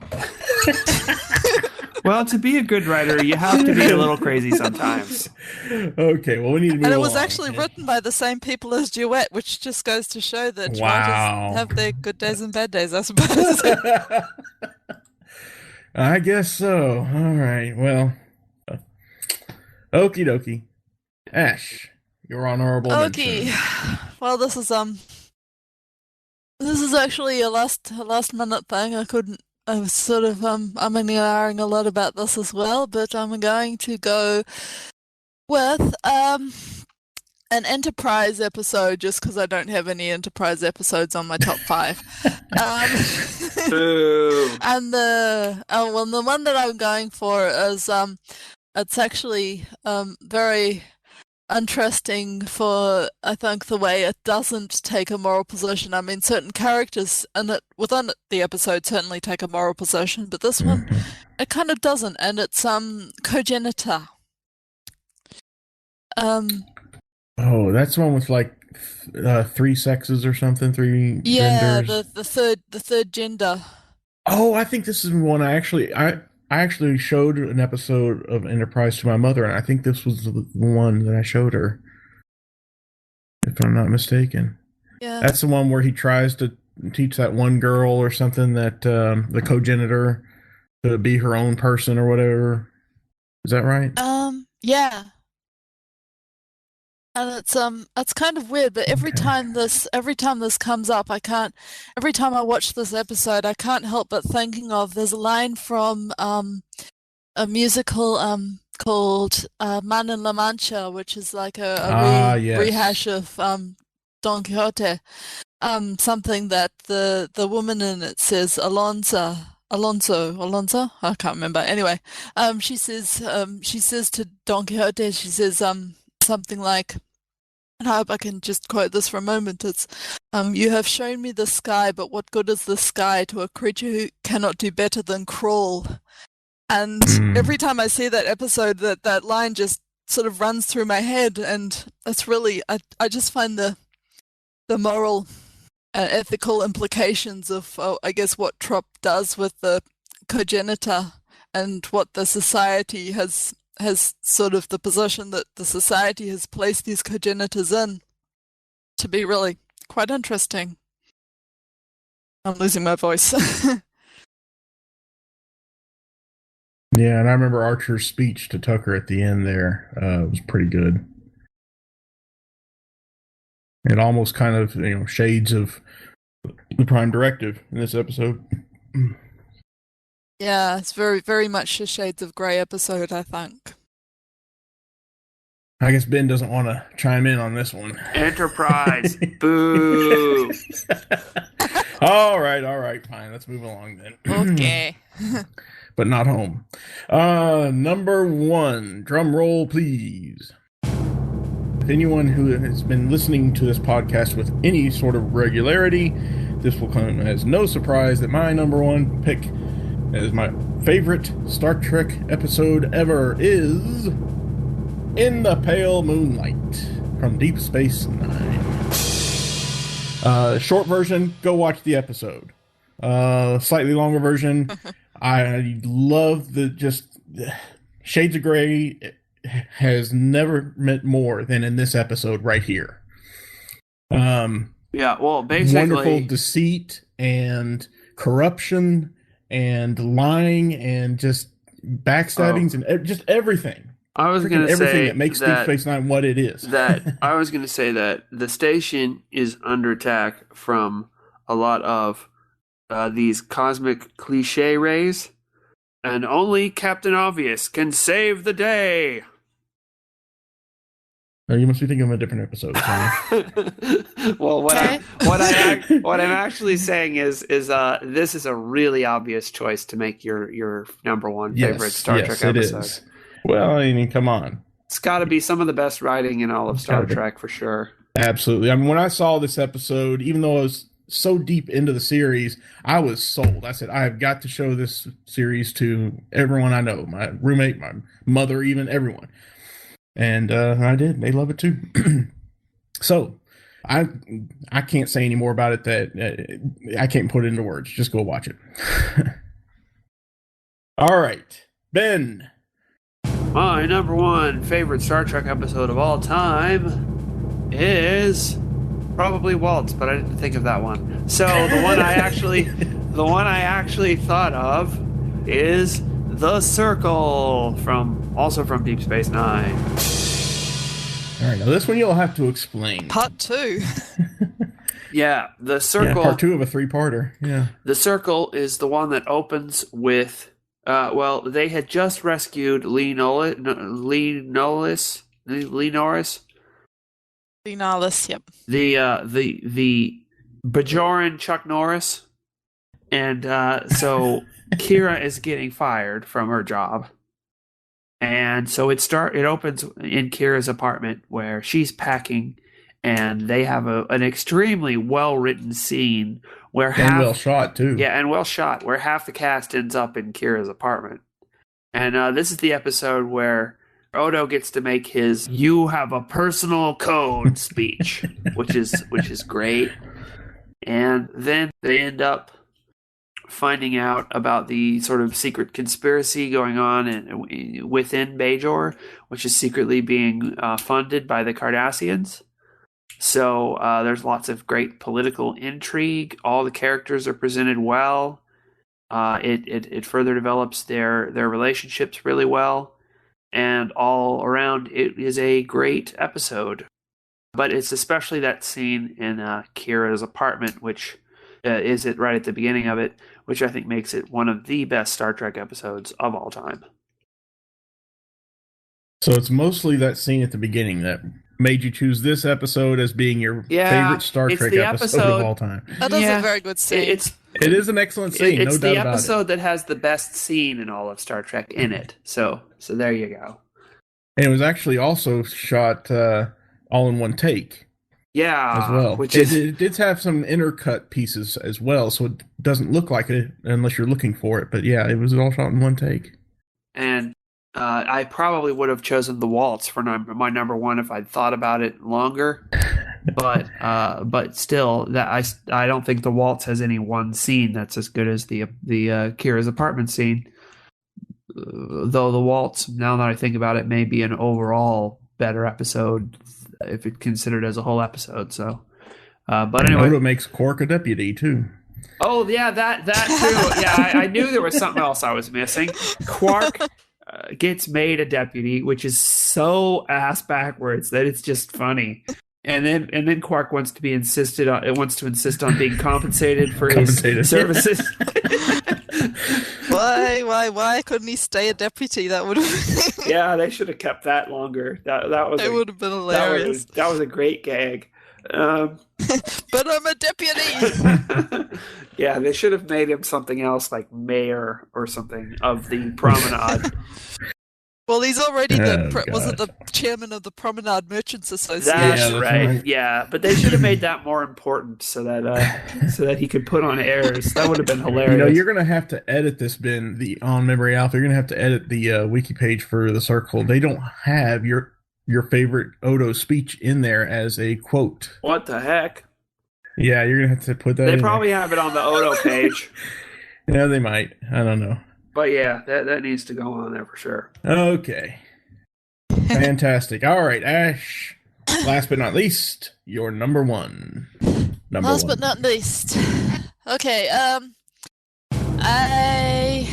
Well, to be a good writer, you have to be a little crazy sometimes. Okay, well, we need to move on. And it was actually written by the same people as Duet, which just goes to show that writers have their good days and bad days, I suppose. I guess so. All right, well, okie dokie. Ash, your honorable mention. Well, this is actually a last minute thing. I was sort of umming and ahhing a lot about this as well, but I'm going to go with an Enterprise episode, just because I don't have any Enterprise episodes on my top 5. And the one that I'm going for is it's actually very interesting for, I think, the way it doesn't take a moral position. I mean, certain characters within the episode certainly take a moral position, but this one, it kind of doesn't, and it's Cogenitor. Oh, that's one with like 3 sexes or something, 3 genders. Yeah, the third gender. Oh, I think this is one I actually showed an episode of Enterprise to my mother, and I think this was the one that I showed her, if I'm not mistaken. Yeah. That's the one where he tries to teach that one girl or something that the cogenitor to be her own person or whatever. Is that right? Yeah. And it's kind of weird, but every time this comes up, every time I watch this episode, I can't help but thinking of, there's a line from a musical called Man in La Mancha, which is like a rehash of Don Quixote. Something that the woman in it says, Alonso, I can't remember. Anyway, she says to Don Quixote, she says something like, and I hope I can just quote this for a moment, it's, you have shown me the sky, but what good is the sky to a creature who cannot do better than crawl? And every time I see that episode, that line just sort of runs through my head, and it's really I just find the moral and ethical implications of I guess what Trop does with the cogenitor and what the society has sort of the position that the society has placed these cogenitors in to be really quite interesting. I'm losing my voice. Yeah, and I remember Archer's speech to Tucker at the end there was pretty good. It almost kind of, shades of the Prime Directive in this episode. Yeah, it's very, very much a Shades of Grey episode, I think. I guess Ben doesn't want to chime in on this one. Enterprise. Boo. All right, fine. Let's move along then. Okay. But not home. Number 1. Drum roll, please. If anyone who has been listening to this podcast with any sort of regularity, this will come as no surprise that my number 1 pick as my favorite Star Trek episode ever is In the Pale Moonlight from Deep Space Nine. Short version, go watch the episode. Slightly longer version, I love Shades of Grey has never meant more than in this episode right here. Yeah, well, basically, wonderful deceit and corruption and lying and just backstabbings and just everything. I was going to say everything that makes Deep Space Nine what it is. I was going to say that the station is under attack from a lot of these cosmic cliche rays, and only Captain Obvious can save the day. Oh, you must be thinking of a different episode. Well, what I'm actually saying is this is a really obvious choice to make your number 1 favorite Star Trek episode. It is. Well, I mean, come on. It's got to be some of the best writing in all of Star Trek for sure. Absolutely. I mean, when I saw this episode, even though I was so deep into the series, I was sold. I said, I have got to show this series to everyone I know, my roommate, my mother, even everyone. And I did. They love it too. So I can't say any more about it. That I can't put it into words. Just go watch it. All right, Ben. My number 1 favorite Star Trek episode of all time is probably Waltz, but I didn't think of that one. So the one I actually thought of is The Circle also from Deep Space Nine. All right, now this one you'll have to explain. Part 2. Yeah, The Circle. Yeah, part 2 of a 3-parter. Yeah. The Circle is the one that opens with, they had just rescued Lee Norris. Yep. The Bajoran Chuck Norris. And so Kira is getting fired from her job. And so it opens in Kira's apartment where she's packing, and they have an extremely well-written scene where well shot too. Yeah, and well shot, where half the cast ends up in Kira's apartment. And this is the episode where Odo gets to make his "You have a personal code" speech, which is great. And then they end up finding out about the sort of secret conspiracy going on within Bajor, which is secretly being funded by the Cardassians. So there's lots of great political intrigue. All the characters are presented well. It further develops their relationships really well. And all around, it is a great episode. But it's especially that scene in Kira's apartment, which is it right at the beginning of it, which I think makes it one of the best Star Trek episodes of all time. So it's mostly that scene at the beginning that made you choose this episode as being your favorite Star Trek episode of all time. That is a very good scene. It is an excellent scene, no doubt about it. It's the episode that has the best scene in all of Star Trek in it. So there you go. And it was actually also shot all in one take. Yeah, as well. It did have some intercut pieces as well, so it doesn't look like it unless you're looking for it. But yeah, it was all shot in one take. And I probably would have chosen the waltz for my number one if I'd thought about it longer. But still, that I don't think the waltz has any one scene that's as good as the Kira's apartment scene. Though the waltz, now that I think about it, may be an overall better episode if it's considered as a whole episode. So, but anyway, Odo makes Quark a deputy too. Oh yeah, that too. Yeah, I knew there was something else I was missing. Quark gets made a deputy, which is so ass backwards that it's just funny. And then Quark wants to insist on being compensated for his services. Why couldn't he stay a deputy? That would have Yeah, they should have kept that longer. That would have been hilarious. That was a great gag. But I'm a deputy. Yeah, they should have made him something else, like mayor or something of the promenade. Well, he's already the chairman of the Promenade Merchants Association. That's right. Yeah, but they should have made that more important so that he could put on airs. That would have been hilarious. You're gonna have to edit this, Ben. The On Memory Alpha. You're gonna have to edit the wiki page for the Circle. They don't have your favorite Odo speech in there as a quote. What the heck? Yeah, you're gonna have to put that. They probably have it on the Odo page. Yeah, they might. I don't know. But yeah, that needs to go on there for sure. Okay. Fantastic. All right, Ash. Last but not least, your number one. Last but not least. Okay, I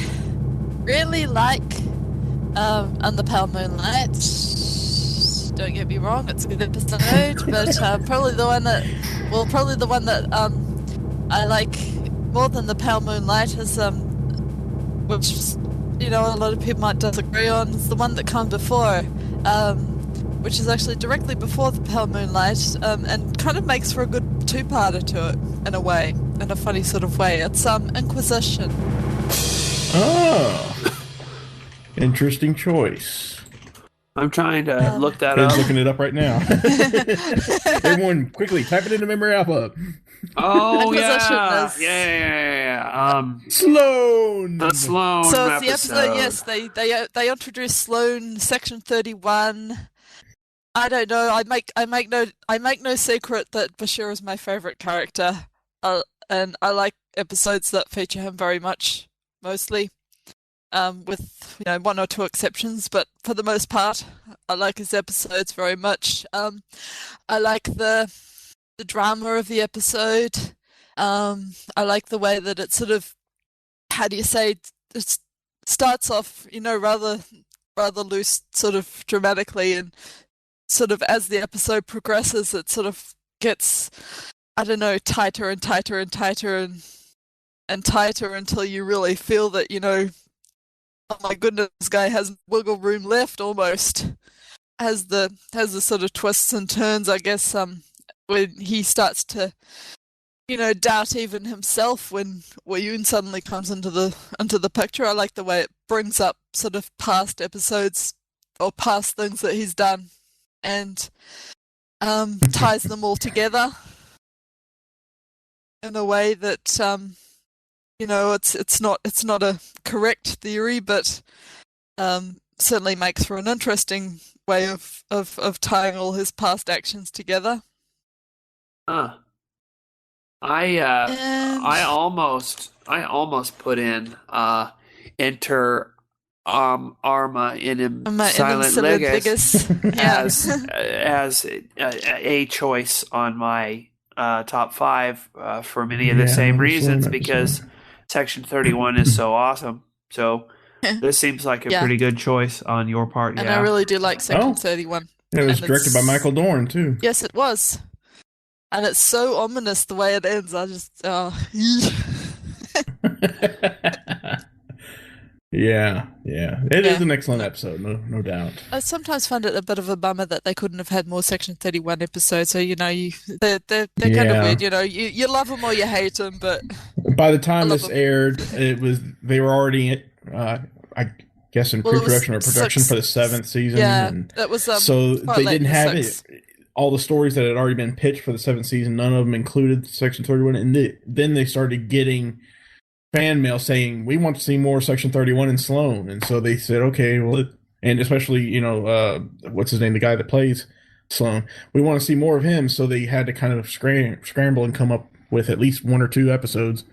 really like On the Pale Moonlight. Don't get me wrong, it's a good episode, but probably the one that I like more than the Pale Moonlight is which, a lot of people might disagree on, is the one that comes before, which is actually directly before the Pale Moonlight, and kind of makes for a good two-parter to it, in a way, in a funny sort of way. It's Inquisition. Oh, interesting choice. I'm trying to look that up. Ben's looking it up right now. Everyone, quickly type it into Memory Alpha. Oh yeah. Sloan. The Sloan. So it's episode. The episode. Yes, they introduced Sloan, Section 31. I don't know. I make no secret that Bashir is my favorite character, and I like episodes that feature him very much, mostly. With one or two exceptions, but for the most part, I like his episodes very much. I like the drama of the episode. I like the way that it sort of, how do you say, it starts off, rather loose, sort of dramatically, and sort of as the episode progresses, it sort of gets, I don't know, tighter and tighter and tighter and tighter until you really feel that, oh my goodness, this guy has wiggle room left almost. Has the sort of twists and turns, I guess, when he starts to, doubt even himself when Wayun suddenly comes into the picture. I like the way it brings up sort of past episodes or past things that he's done and ties them all together in a way that it's not a correct theory, but certainly makes for an interesting way of tying all his past actions together. I almost put in enter Arma in Silent Legas as a choice on my top 5 for many of the same reasons, because Section 31 is so awesome. So this seems like a pretty good choice on your part. And I really do like Section 31. It was directed by Michael Dorn too. Yes, it was. And it's so ominous the way it ends. I just Yeah. It is an excellent episode, no doubt. I sometimes find it a bit of a bummer that they couldn't have had more Section 31 episodes. So they're kind of weird. You love them or you hate them, but by the time this aired, they were already I guess in pre-production or production for the 7th season. Yeah, that was so they didn't have it. All the stories that had already been pitched for the 7th season, none of them included Section 31, and then they started getting fan mail saying, we want to see more Section 31 in Sloan. And so they said, okay, well, and especially what's his name, the guy that plays Sloan. We want to see more of him, so they had to kind of scramble and come up with at least 1 or 2 episodes.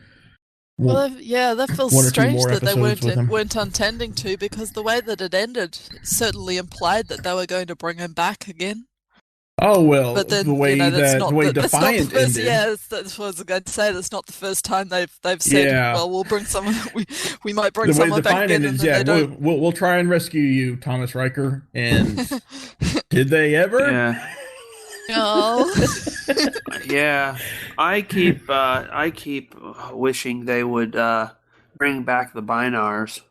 Well, yeah, that feels 1 or 2 strange more that they episodes with him. weren't intending to, because the way that it ended certainly implied that they were going to bring him back again. Oh well, But then the way that's not Defiant the first, ended. yeah, that's what I was going to say. That's not the first time they've said, well, we'll bring someone. We might bring someone back again, and then they don't. We'll try and rescue you, Thomas Riker. And did they ever? Yeah. Oh. Yeah, I keep wishing they would bring back the Binars.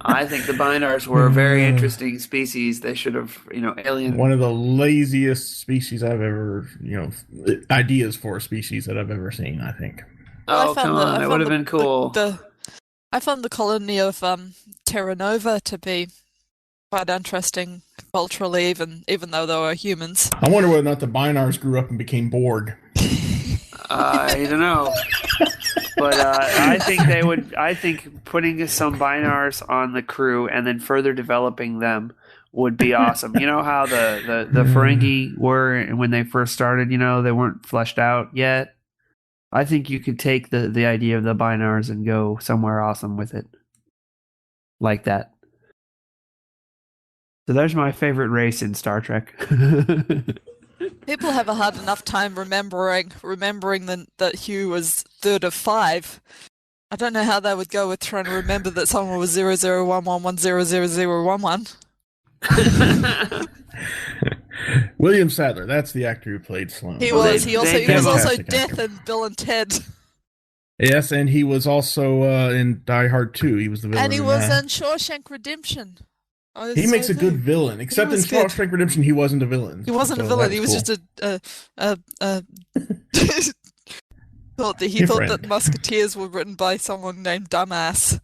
I think the Binars were a very interesting species. They should have, alien. One of the laziest species I've ever, ideas for a species that I've ever seen, I think. Oh, come on. It would have been cool. I found the colony of Terra Nova to be quite interesting culturally, even though they were humans. I wonder whether or not the Binars grew up and became Borg. I don't know. But I think they would. I think putting some Binars on the crew and then further developing them would be awesome. You know how the Ferengi were when they first started. They weren't fleshed out yet. I think you could take the idea of the Binars and go somewhere awesome with it, like that. So there's my favorite race in Star Trek. People have a hard enough time remembering that Hugh was third of 5. I don't know how they would go with trying to remember that someone was 0011100011. William Sadler, that's the actor who played Sloan. He was. He was also Death in Bill and Ted. Yes, and he was also in Die Hard 2. He was the villain. And he was in Shawshank Redemption. He makes a good villain, except in Shawshank Redemption, he wasn't a villain. He wasn't a villain. He was just a he thought that Musketeers were written by someone named Dumbass.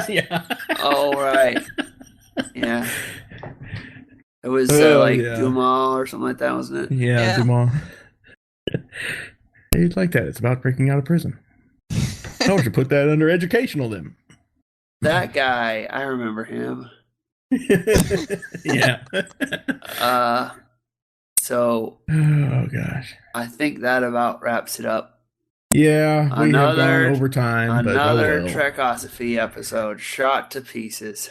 Yeah. Oh, right. Yeah. It was Dumas or something like that, wasn't it? Yeah. Dumas. You'd like that. It's about breaking out of prison. How would you put that under educational then? That guy, I remember him. Yeah. So. Oh gosh. I think that about wraps it up. Yeah, we have gone over time. Another Trekosophy episode shot to pieces.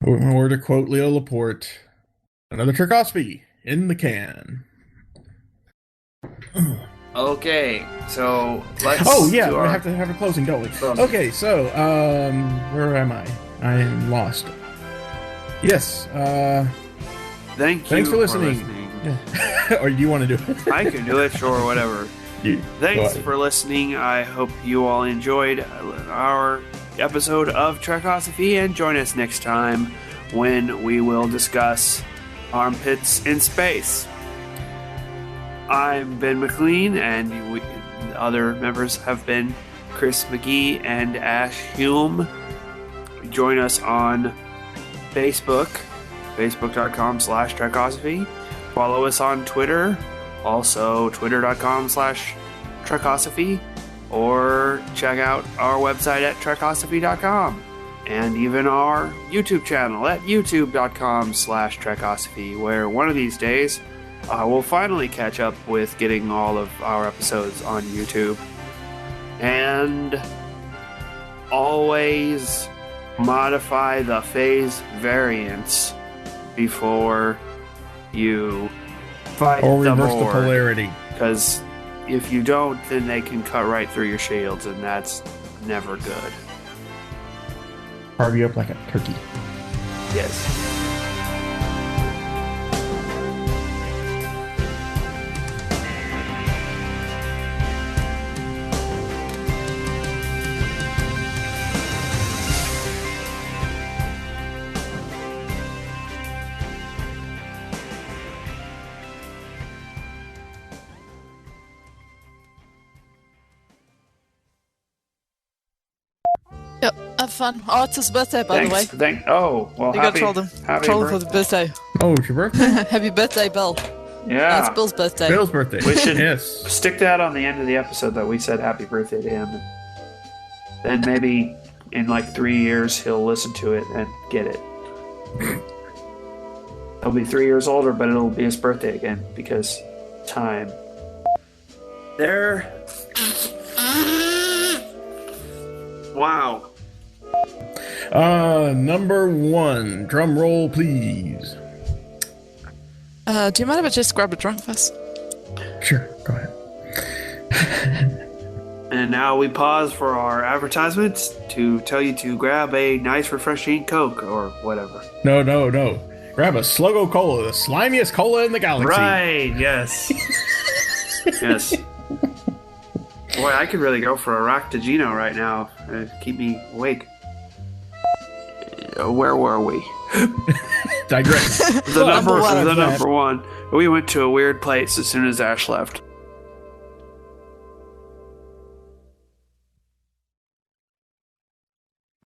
Or to quote Leo Laporte, another Trekosophy in the can. Okay, so let's. Oh yeah, we have to have a closing, don't we? Okay, so where am I? I am lost. Yes. Thanks for listening. Yeah. Or do you want to do it? I can do it, sure, whatever. Thanks for listening. I hope you all enjoyed our episode of Trekosophy, and join us next time when we will discuss armpits in space. I'm Ben McLean, and other members have been Chris McGee and Ash Hume. Join us on Facebook, facebook.com/Trekosophy. Follow us on Twitter, also twitter.com/Trekosophy, or check out our website at Trekosophy.com, and even our YouTube channel at youtube.com/Trekosophy, where one of these days we'll finally catch up with getting all of our episodes on YouTube. And always modify the phase variance before you fight or reverse the the polarity. Because if you don't, then they can cut right through your shields, and that's never good. Carve you up like a turkey. Yes. Yep, have fun. Oh, it's his birthday, by the way. Oh, well, You gotta troll him for the birthday. Oh, it's your birthday? Happy birthday, Bill. Yeah. It's Bill's birthday. Bill's birthday. We should yes. stick that on the end of the episode that we said happy birthday to him. then maybe in like 3 years he'll listen to it and get it. He'll be 3 years older, but it'll be his birthday again because time. There. Wow. Number 1. Drum roll, please. Do you mind if I just grab a drink first? Sure, go ahead. And now we pause for our advertisements to tell you to grab a nice, refreshing Coke or whatever. No. Grab a Sluggo Cola, the slimiest cola in the galaxy. Right, yes. Yes. Boy, I could really go for a Roctagino right now. Keep me awake. Where were we? Digress. The number one. We went to a weird place as soon as Ash left.